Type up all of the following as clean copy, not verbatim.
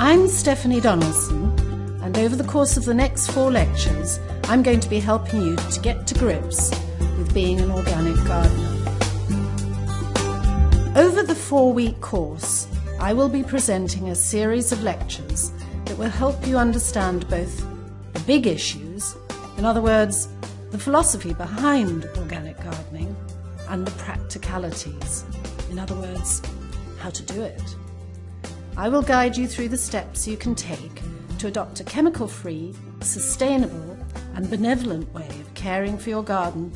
I'm Stephanie Donaldson, and over the course of the next 4 lectures, I'm going to be helping you to get to grips with being an organic gardener. Over the 4-week course, I will be presenting a series of lectures that will help you understand both the big issues, in other words, the philosophy behind organic gardening, and the practicalities, in other words, how to do it. I will guide you through the steps you can take to adopt a chemical-free, sustainable and benevolent way of caring for your garden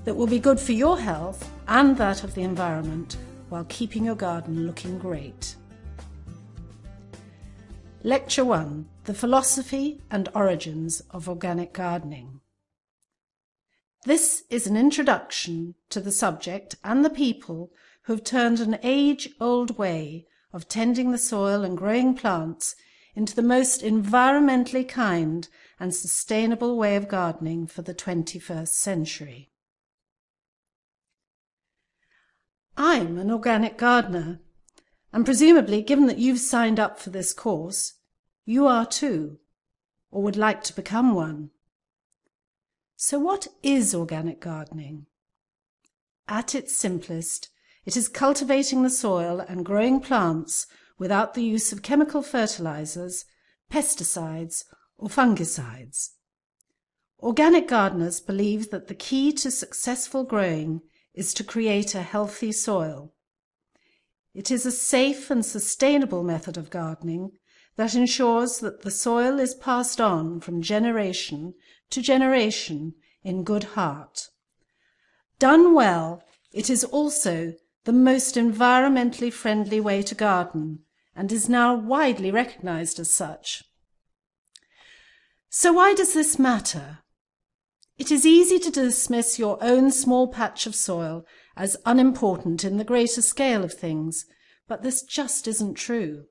that will be good for your health and that of the environment while keeping your garden looking great. Lecture 1: The Philosophy and Origins of Organic Gardening. This is an introduction to the subject and the people who have turned an age-old way of tending the soil and growing plants into the most environmentally kind and sustainable way of gardening for the 21st century. I'm an organic gardener, and presumably, given that you've signed up for this course, you are too, or would like to become one. So what is organic gardening? At its simplest, it is cultivating the soil and growing plants without the use of chemical fertilizers, pesticides, or fungicides. Organic gardeners believe that the key to successful growing is to create a healthy soil. It is a safe and sustainable method of gardening that ensures that the soil is passed on from generation to generation in good heart. Done well, it is also the most environmentally friendly way to garden and is now widely recognized as such. So why does this matter? It is easy to dismiss your own small patch of soil as unimportant in the greater scale of things, but this just isn't true.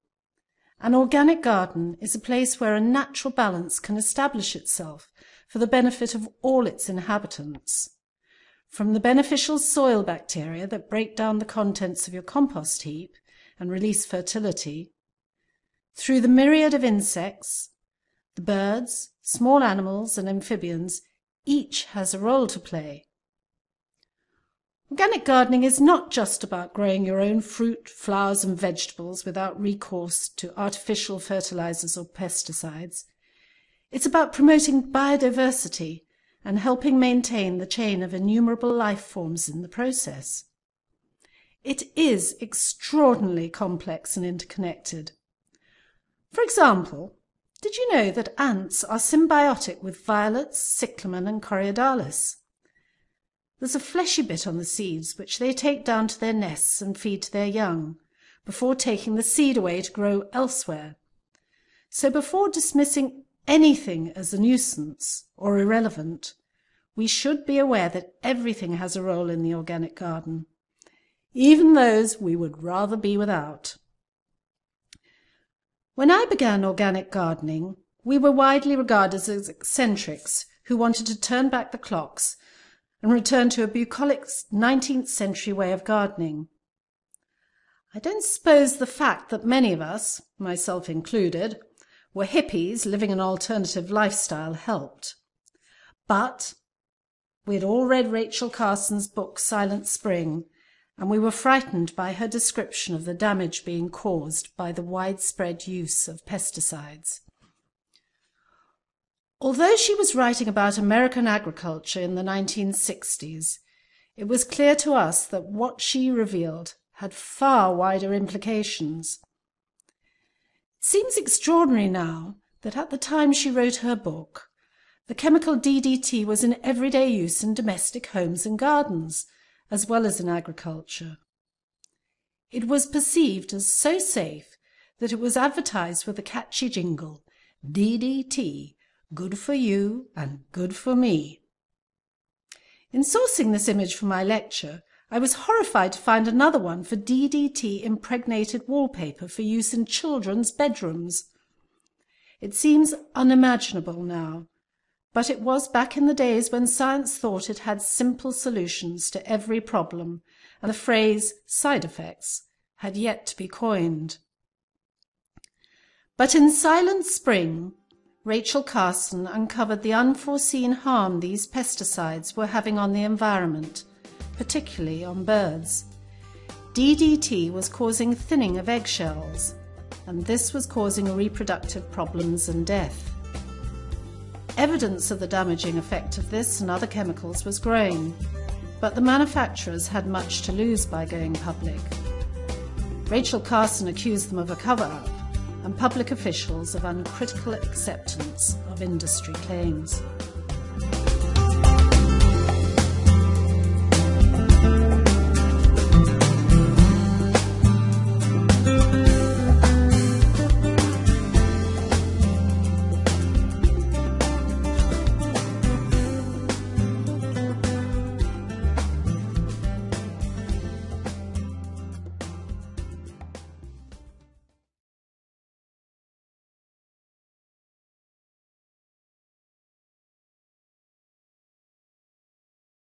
An organic garden is a place where a natural balance can establish itself for the benefit of all its inhabitants. From the beneficial soil bacteria that break down the contents of your compost heap and release fertility, through the myriad of insects, the birds, small animals and amphibians, each has a role to play. Organic gardening is not just about growing your own fruit, flowers and vegetables without recourse to artificial fertilizers or pesticides. It's about promoting biodiversity and helping maintain the chain of innumerable life forms in the process. It is extraordinarily complex and interconnected. For example, did you know that ants are symbiotic with violets, cyclamen and coreodalis? There's a fleshy bit on the seeds which they take down to their nests and feed to their young, before taking the seed away to grow elsewhere. So before dismissing anything as a nuisance or irrelevant, we should be aware that everything has a role in the organic garden, even those we would rather be without. When I began organic gardening, we were widely regarded as eccentrics who wanted to turn back the clocks and return to a bucolic 19th century way of gardening. I don't suppose the fact that many of us, myself included, were hippies living an alternative lifestyle helped. But we had all read Rachel Carson's book Silent Spring, and we were frightened by her description of the damage being caused by the widespread use of pesticides. Although she was writing about American agriculture in the 1960s, it was clear to us that what she revealed had far wider implications. It seems extraordinary now that at the time she wrote her book, the chemical DDT was in everyday use in domestic homes and gardens, as well as in agriculture. It was perceived as so safe that it was advertised with a catchy jingle, DDT, good for you and good for me. In sourcing this image for my lecture, I was horrified to find another one for DDT-impregnated wallpaper for use in children's bedrooms. It seems unimaginable now, but it was back in the days when science thought it had simple solutions to every problem, and the phrase side effects had yet to be coined. But in Silent Spring, Rachel Carson uncovered the unforeseen harm these pesticides were having on the environment, particularly on birds. DDT was causing thinning of eggshells, and this was causing reproductive problems and death. Evidence of the damaging effect of this and other chemicals was growing, but the manufacturers had much to lose by going public. Rachel Carson accused them of a cover-up, and public officials of uncritical acceptance of industry claims.